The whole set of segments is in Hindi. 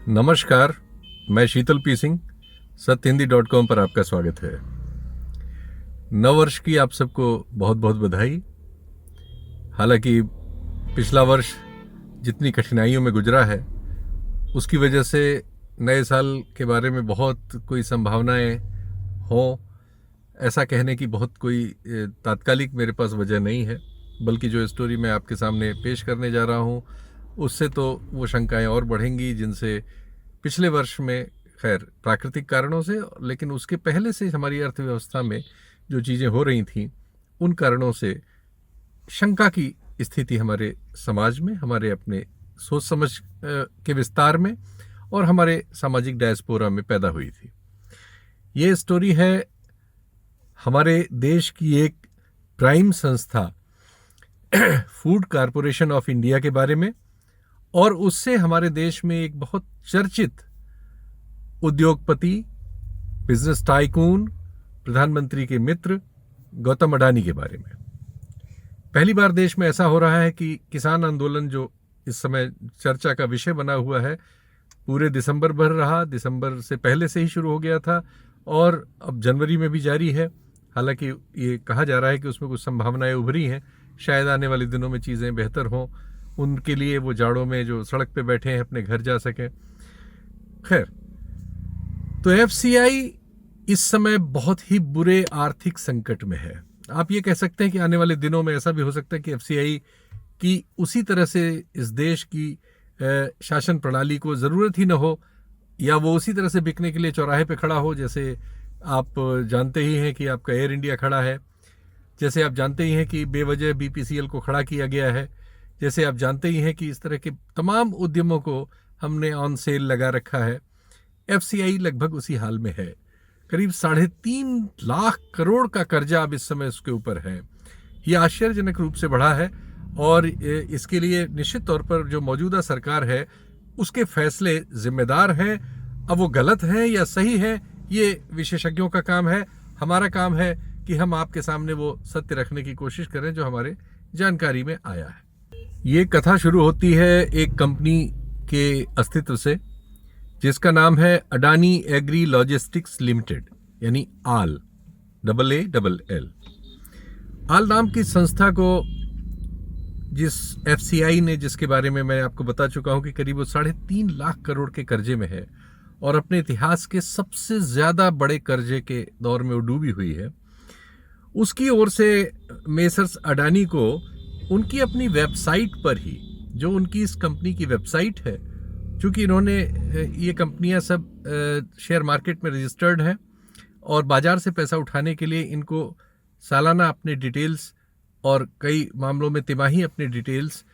नमस्कार। मैं शीतल पी सिंह, सत्यहिंदी.com पर आपका स्वागत है। नव वर्ष की आप सबको बहुत बहुत बधाई। हालांकि पिछला वर्ष जितनी कठिनाइयों में गुजरा है उसकी वजह से नए साल के बारे में बहुत कोई संभावनाएं हों, ऐसा कहने की बहुत कोई तात्कालिक मेरे पास वजह नहीं है। बल्कि जो स्टोरी मैं आपके सामने पेश करने जा रहा हूं उससे तो वो शंकाएं और बढ़ेंगी जिनसे पिछले वर्ष में, खैर प्राकृतिक कारणों से, लेकिन उसके पहले से हमारी अर्थव्यवस्था में जो चीज़ें हो रही थीं उन कारणों से शंका की स्थिति हमारे समाज में, हमारे अपने सोच समझ के विस्तार में और हमारे सामाजिक डायस्पोरा में पैदा हुई थी। ये स्टोरी है हमारे देश की एक प्राइम संस्था फूड कॉरपोरेशन ऑफ इंडिया के बारे में, और उससे हमारे देश में एक बहुत चर्चित उद्योगपति, बिजनेस टाइकून, प्रधानमंत्री के मित्र गौतम अडानी के बारे में। पहली बार देश में ऐसा हो रहा है कि किसान आंदोलन, जो इस समय चर्चा का विषय बना हुआ है, पूरे दिसंबर भर रहा। दिसंबर से पहले से ही शुरू हो गया था और अब जनवरी में भी जारी है। हालांकि ये कहा जा रहा है कि उसमें कुछ संभावनाएं उभरी हैं, शायद आने वाले दिनों में चीज़ें बेहतर हों, उनके लिए वो जाड़ों में जो सड़क पे बैठे हैं अपने घर जा सकें। खैर, तो एफसीआई इस समय बहुत ही बुरे आर्थिक संकट में है। आप ये कह सकते हैं कि आने वाले दिनों में ऐसा भी हो सकता है कि एफसीआई की उसी तरह से इस देश की शासन प्रणाली को ज़रूरत ही न हो, या वो उसी तरह से बिकने के लिए चौराहे पे खड़ा हो। जैसे आप जानते ही हैं कि आपका एयर इंडिया खड़ा है, जैसे आप जानते ही हैं कि बेवजह बीपीसीएल को खड़ा किया गया है, जैसे आप जानते ही हैं कि इस तरह के तमाम उद्यमों को हमने ऑन सेल लगा रखा है। एफसीआई लगभग उसी हाल में है। करीब 3.5 लाख करोड़ का कर्जा अब इस समय उसके ऊपर है। ये आश्चर्यजनक रूप से बढ़ा है और इसके लिए निश्चित तौर पर जो मौजूदा सरकार है उसके फैसले जिम्मेदार हैं। अब वो गलत हैं या सही हैं, ये विशेषज्ञों का काम है। हमारा काम है कि हम आपके सामने वो सत्य रखने की कोशिश करें जो हमारे जानकारी में आया है। ये कथा शुरू होती है एक कंपनी के अस्तित्व से जिसका नाम है अडानी एग्री लॉजिस्टिक्स लिमिटेड, यानी आल, AALL। आल नाम की संस्था को जिस एफसीआई ने, जिसके बारे में मैं आपको बता चुका हूं कि करीब वो 3.5 लाख करोड़ के कर्जे में है और अपने इतिहास के सबसे ज्यादा बड़े कर्जे के दौर में वो डूबी हुई है, उसकी ओर से मेसर्स अडानी को उनकी अपनी वेबसाइट पर ही, जो उनकी इस कंपनी की वेबसाइट है, चूँकि इन्होंने ये कंपनियां सब शेयर मार्केट में रजिस्टर्ड हैं और बाजार से पैसा उठाने के लिए इनको सालाना अपने डिटेल्स और कई मामलों में तिमाही अपने डिटेल्स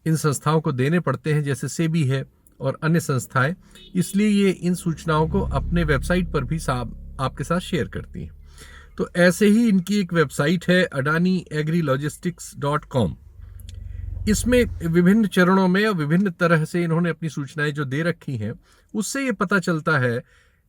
इन संस्थाओं को देने पड़ते हैं, जैसे सेबी है और अन्य संस्थाएं। इसलिए ये इन सूचनाओं को अपने वेबसाइट पर भी आपके साथ शेयर करती हैं। तो ऐसे ही इनकी एक वेबसाइट है adaniagrilogistics.com। इसमें विभिन्न चरणों में और विभिन्न तरह से इन्होंने अपनी सूचनाएं जो दे रखी हैं, उससे ये पता चलता है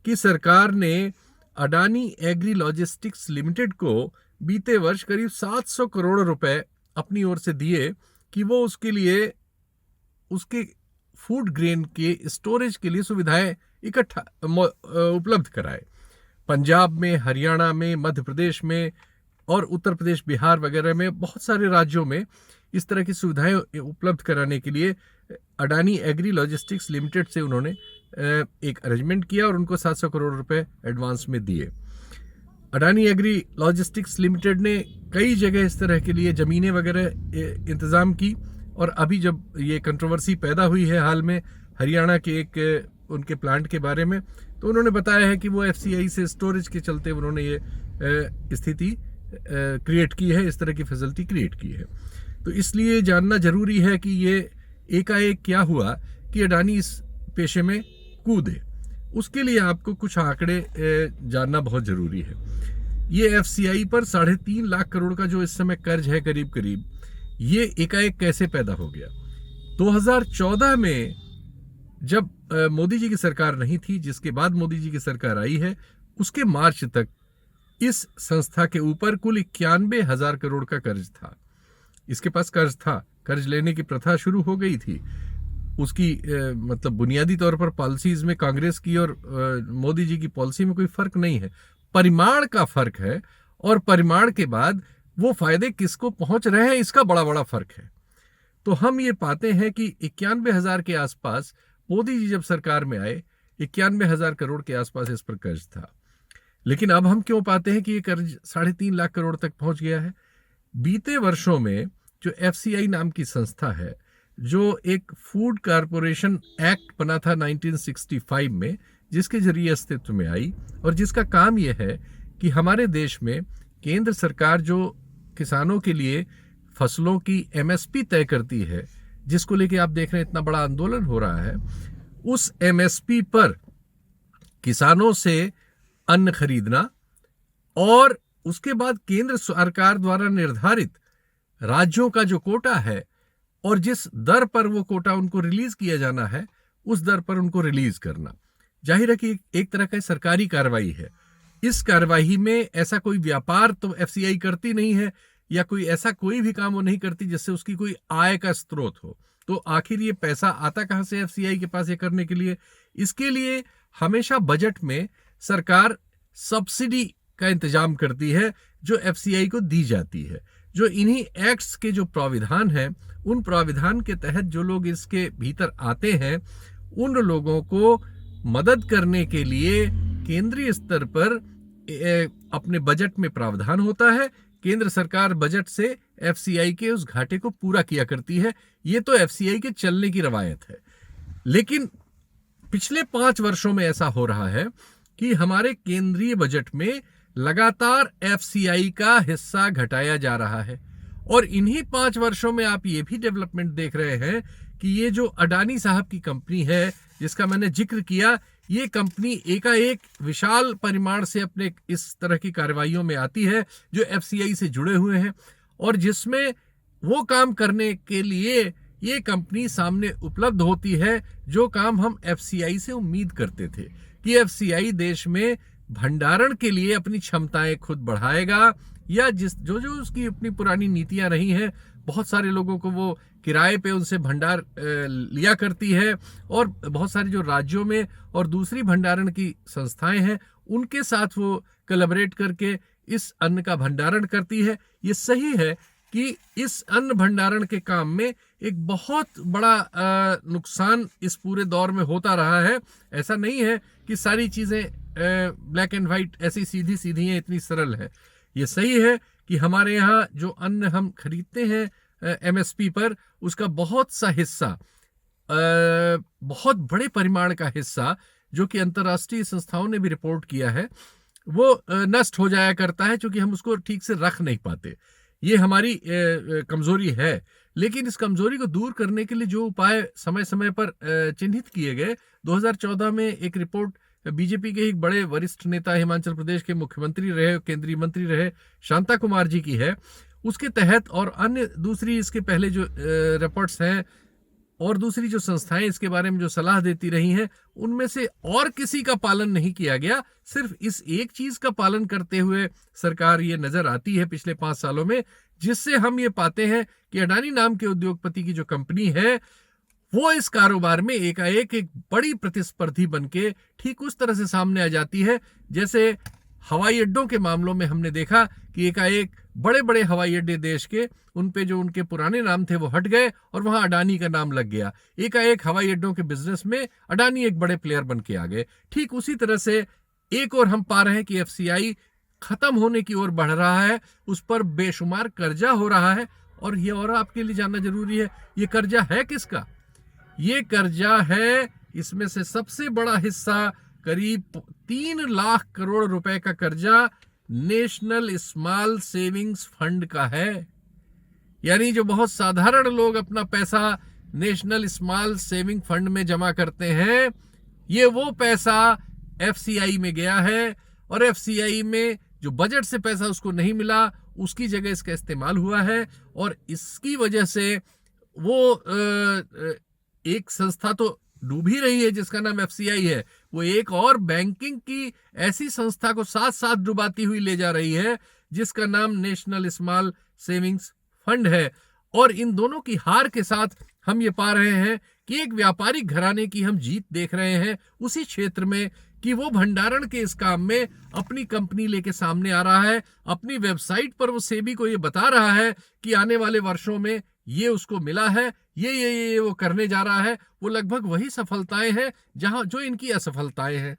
कि सरकार ने अडानी एग्री लॉजिस्टिक्स लिमिटेड को बीते वर्ष करीब 700 करोड़ रुपए अपनी ओर से दिए कि वो उसके लिए, उसके फूड ग्रेन के स्टोरेज के लिए सुविधाएं उपलब्ध कराए। पंजाब में, हरियाणा में, मध्य प्रदेश में और उत्तर प्रदेश, बिहार वगैरह में बहुत सारे राज्यों में इस तरह की सुविधाएं उपलब्ध कराने के लिए अडानी एग्री लॉजिस्टिक्स लिमिटेड से उन्होंने एक अरेंजमेंट किया और उनको 700 करोड़ रुपए एडवांस में दिए। अडानी एग्री लॉजिस्टिक्स लिमिटेड ने कई जगह इस तरह के लिए ज़मीनें वगैरह इंतज़ाम की, और अभी जब ये कंट्रोवर्सी पैदा हुई है हाल में हरियाणा के एक उनके प्लांट के बारे में, तो उन्होंने बताया है कि वो एफसीआई से स्टोरेज के चलते उन्होंने ये स्थिति क्रिएट की है, इस तरह की फैसिलिटी क्रिएट की है। तो इसलिए जानना जरूरी है कि ये एकाएक क्या हुआ कि अडानी इस पेशे में कूदे। उसके लिए आपको कुछ आंकड़े जानना बहुत जरूरी है। ये एफसीआई पर 3.5 लाख करोड़ का जो इस समय कर्ज है करीब करीब, ये एकाएक कैसे पैदा हो गया। 2014 में जब मोदी जी की सरकार नहीं थी, जिसके बाद मोदी जी की सरकार आई है, उसके मार्च तक इस संस्था के ऊपर कुल 91,000 करोड़ का कर्ज था। इसके पास कर्ज था, कर्ज लेने की प्रथा शुरू हो गई थी। उसकी मतलब बुनियादी तौर पर पॉलिसीज में कांग्रेस की और मोदी जी की पॉलिसी में कोई फर्क नहीं है, परिमाण का फर्क है। और परिमाण के बाद वो फायदे किसको पहुंच रहे हैं, इसका बड़ा बड़ा फर्क है। तो हम ये पाते हैं कि 91,000 के आसपास मोदी जी जब सरकार में आए, 91,000 करोड़ के आसपास इस पर कर्ज था। लेकिन अब हम क्यों पाते हैं कि ये कर्ज 3.5 लाख करोड़ तक पहुंच गया है? बीते वर्षों में जो एफसीआई नाम की संस्था है, जो एक फूड कारपोरेशन एक्ट बना था 1965 में, जिसके जरिए अस्तित्व में आई और जिसका काम यह है कि हमारे देश में केंद्र सरकार जो किसानों के लिए फसलों की एमएसपी तय करती है, जिसको लेके आप देख रहे हैं इतना बड़ा आंदोलन हो रहा है, उस एमएसपी पर किसानों से अन्न खरीदना और उसके बाद केंद्र सरकार द्वारा निर्धारित राज्यों का जो कोटा है और जिस दर पर वो कोटा उनको रिलीज किया जाना है, उस दर पर उनको रिलीज करना, जाहिर है कि एक तरह का सरकारी कार्रवाई है। इस कार्रवाई में ऐसा कोई व्यापार तो एफसीआई करती नहीं है, या कोई ऐसा कोई भी काम वो नहीं करती जिससे उसकी कोई आय का स्रोत हो। तो आखिर ये पैसा आता कहां से एफसीआई के पास ये करने के लिए? इसके लिए हमेशा बजट में सरकार सब्सिडी का इंतजाम करती है जो एफसीआई को दी जाती है। जो इन्हीं एक्ट्स के जो प्राविधान हैं, उन प्राविधान के तहत जो लोग इसके भीतर आते हैं, उन लोगों को मदद करने के लिए केंद्रीय स्तर पर अपने बजट में प्रावधान होता है। केंद्र सरकार बजट से एफसीआई के उस घाटे को पूरा किया करती है। ये तो एफसीआई के चलने की रवायत है। लेकिन पिछले 5 वर्षों में ऐसा हो रहा है कि हमारे केंद्रीय बजट में लगातार एफसीआई का हिस्सा घटाया जा रहा है। और इन्हीं 5 वर्षों में आप ये भी डेवलपमेंट देख रहे हैं कि ये जो अडानी साहब की कंपनी है, जिसका मैंने जिक्र किया, ये कंपनी एकाएक विशाल परिमाण से अपने इस तरह की कार्रवाइयों में आती है जो एफसीआई से जुड़े हुए हैं, और जिसमें वो काम करने के लिए ये कंपनी सामने उपलब्ध होती है जो काम हम एफसीआई से उम्मीद करते थे कि एफसीआई देश में भंडारण के लिए अपनी क्षमताएं खुद बढ़ाएगा, या जो उसकी अपनी पुरानी नीतियां रही हैं, बहुत सारे लोगों को वो किराए पे उनसे भंडार लिया करती है, और बहुत सारे जो राज्यों में और दूसरी भंडारण की संस्थाएं हैं उनके साथ वो कोलैबोरेट करके इस अन्न का भंडारण करती है। ये सही है कि इस अन्न भंडारण के काम में एक बहुत बड़ा नुकसान इस पूरे दौर में होता रहा है। ऐसा नहीं है कि सारी चीजें ब्लैक एंड व्हाइट ऐसी सीधी सीधी हैं, इतनी सरल है। ये सही है कि हमारे यहाँ जो अन्न हम खरीदते हैं एमएसपी पर, उसका बहुत सा हिस्सा, बहुत बड़े परिमाण का हिस्सा, जो कि अंतर्राष्ट्रीय संस्थाओं ने भी रिपोर्ट किया है, वो नष्ट हो जाया करता है, क्योंकि हम उसको ठीक से रख नहीं पाते। ये हमारी कमजोरी है। लेकिन इस कमजोरी को दूर करने के लिए जो उपाय समय समय पर चिन्हित किए गए, 2014 में एक रिपोर्ट बीजेपी के एक बड़े वरिष्ठ नेता, हिमाचल प्रदेश के मुख्यमंत्री रहे, केंद्रीय मंत्री रहे, शांता कुमार जी की है। उसके तहत और अन्य दूसरी इसके पहले जो रिपोर्ट्स हैं और दूसरी जो संस्थाएं इसके बारे में जो सलाह देती रही हैं, उनमें से और किसी का पालन नहीं किया गया। सिर्फ इस एक चीज का पालन करते हुए सरकार ये नजर आती है पिछले 5 सालों में, जिससे हम ये पाते हैं कि अडानी नाम के उद्योगपति की जो कंपनी है, वो इस कारोबार में एकाएक एक बड़ी प्रतिस्पर्धी बनके ठीक उस तरह से सामने आ जाती है जैसे हवाई अड्डों के मामलों में हमने देखा कि एकाएक बड़े बड़े हवाई अड्डे देश के, उन पे जो उनके पुराने नाम थे वो हट गए और वहां अडानी का नाम लग गया। एकाएक हवाई अड्डों के बिजनेस में अडानी एक बड़े प्लेयर बन के आ गए। ठीक उसी तरह से एक और हम पा रहे हैं कि एफसीआई खत्म होने की ओर बढ़ रहा है, उस पर बेशुमार कर्जा हो रहा है। और ये और आपके लिए जानना जरूरी है, ये कर्जा है किसका? ये कर्जा है, इसमें से सबसे बड़ा हिस्सा करीब 3 लाख करोड़ रुपए का कर्जा नेशनल स्मॉल सेविंग्स फंड का है। यानी जो बहुत साधारण लोग अपना पैसा नेशनल स्मॉल सेविंग फंड में जमा करते हैं, ये वो पैसा एफसीआई में गया है, और एफसीआई में जो बजट से पैसा उसको नहीं मिला, उसकी जगह इसका इस्तेमाल हुआ है। और इसकी वजह से वो एक संस्था तो डूब ही रही है जिसका नाम एफसीआई है, वो एक और बैंकिंग की ऐसी संस्था को साथ साथ डुबाती हुई ले जा रही है जिसका नाम नेशनल स्मॉल सेविंग्स फंड है। और इन दोनों की हार के साथ हम ये पा रहे हैं कि एक व्यापारिक घराने की हम जीत देख रहे हैं उसी क्षेत्र में, कि वो भंडारण के इस काम में अपनी कंपनी लेके सामने आ रहा है। अपनी वेबसाइट पर वो सेबी को ये बता रहा है कि आने वाले वर्षों में ये उसको मिला है, ये वो करने जा रहा है। वो लगभग वही सफलताएं हैं जहां जो इनकी असफलताएं हैं।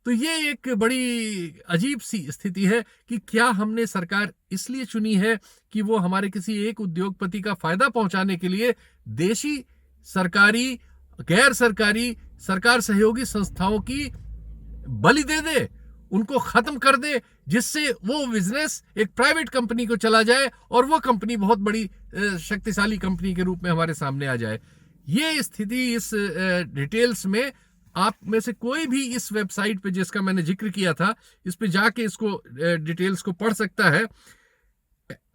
तो ये एक बड़ी अजीब सी स्थिति है कि क्या हमने सरकार इसलिए चुनी है कि वो हमारे किसी एक उद्योगपति का फायदा पहुंचाने के लिए देशी, सरकारी, गैर सरकारी, सरकार सहयोगी संस्थाओं की बलि दे दे, उनको खत्म कर दे, जिससे वो बिजनेस एक प्राइवेट कंपनी को चला जाए और वो कंपनी बहुत बड़ी शक्तिशाली कंपनी के रूप में हमारे सामने आ जाए। ये स्थिति इस डिटेल्स में आप में से कोई भी इस वेबसाइट पे जिसका मैंने जिक्र किया था, इस पे जाके इसको डिटेल्स को पढ़ सकता है।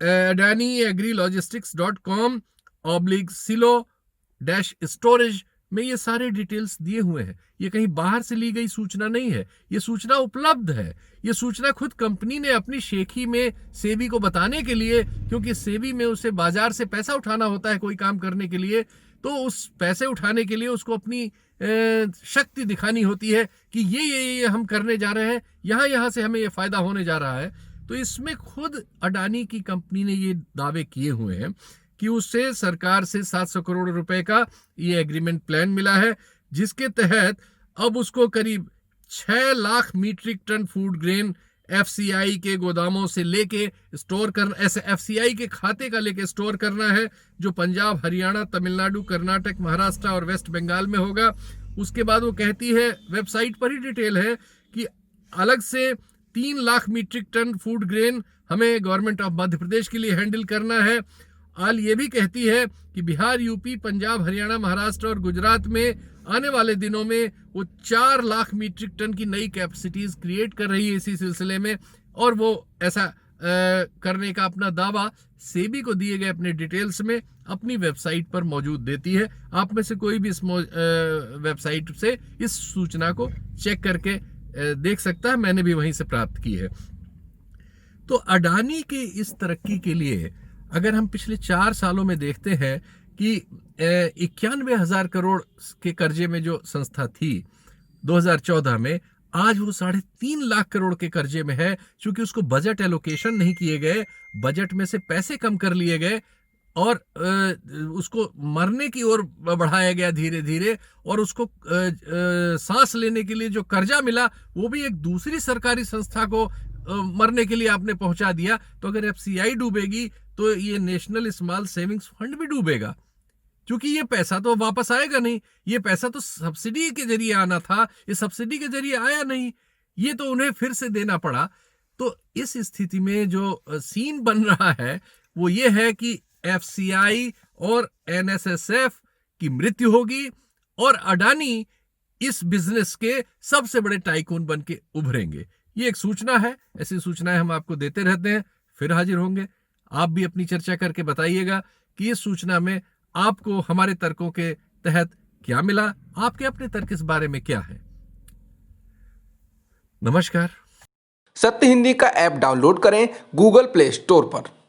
adaniagrilogistics.com/silo-storage में ये सारे डिटेल्स दिए हुए हैं। ये कहीं बाहर से ली गई सूचना नहीं है, ये सूचना उपलब्ध है। ये सूचना खुद कंपनी ने अपनी शेखी में सेबी को बताने के लिए, क्योंकि सेबी में उसे बाजार से पैसा उठाना होता है कोई काम करने के लिए, तो उस पैसे उठाने के लिए उसको अपनी शक्ति दिखानी होती है कि ये हम करने जा रहे हैं, यहाँ से हमें ये फायदा होने जा रहा है। तो इसमें खुद अडानी की कंपनी ने ये दावे किए हुए हैं कि उसे सरकार से 700 करोड़ रुपए का ये एग्रीमेंट प्लान मिला है, जिसके तहत अब उसको करीब 6 lakh metric ton food grain FCI के गोदामों से लेके स्टोर करना, ऐसे एफसीआई के खाते का लेके स्टोर करना है, जो पंजाब, हरियाणा, तमिलनाडु, कर्नाटक, महाराष्ट्र और वेस्ट बंगाल में होगा। उसके बाद वो कहती है, वेबसाइट पर ही डिटेल है, कि अलग से 3 lakh metric ton food grain हमें गवर्नमेंट ऑफ मध्य प्रदेश के लिए हैंडल करना है। आल ये भी कहती है कि बिहार, यूपी, पंजाब, हरियाणा, महाराष्ट्र और गुजरात में आने वाले दिनों में वो 4 लाख मीट्रिक टन की नई कैपेसिटीज क्रिएट कर रही है इसी सिलसिले में, और वो ऐसा करने का अपना दावा सेबी को दिए गए अपने डिटेल्स में अपनी वेबसाइट पर मौजूद देती है। आप में से कोई भी इस वेबसाइट से इस सूचना को चेक करके देख सकता है, मैंने भी वहीं से प्राप्त की है। तो अडानी के इस तरक्की के लिए अगर हम पिछले 4 सालों में देखते हैं कि 91,000 करोड़ के कर्जे में जो संस्था थी 2014 में, आज वो 3.5 लाख करोड़ के कर्जे में है, क्योंकि उसको बजट एलोकेशन नहीं किए गए, बजट में से पैसे कम कर लिए गए और उसको मरने की ओर बढ़ाया गया धीरे धीरे, और उसको सांस लेने के लिए जो कर्जा मिला वो भी एक दूसरी सरकारी संस्था को मरने के लिए आपने पहुंचा दिया। तो अगर एफसीआई डूबेगी तो ये नेशनल स्मॉल सेविंग्स फंड भी डूबेगा, क्योंकि ये पैसा तो वापस आएगा नहीं। ये पैसा तो सब्सिडी के जरिए आना था, ये सब्सिडी के जरिए आया नहीं, ये तो उन्हें फिर से देना पड़ा। तो इस स्थिति में जो सीन बन रहा है वो ये है कि एफसीआई और एनएसएसएफ की मृत्यु होगी और अडानी इस बिजनेस के सबसे बड़े टाइकून बन के उभरेंगे। ये एक सूचना है, ऐसी सूचनाएं हम आपको देते रहते हैं, फिर हाजिर होंगे। आप भी अपनी चर्चा करके बताइएगा कि इस सूचना में आपको हमारे तर्कों के तहत क्या मिला, आपके अपने तर्क इस बारे में क्या है। नमस्कार। सत्य हिंदी का ऐप डाउनलोड करें गूगल प्ले स्टोर पर।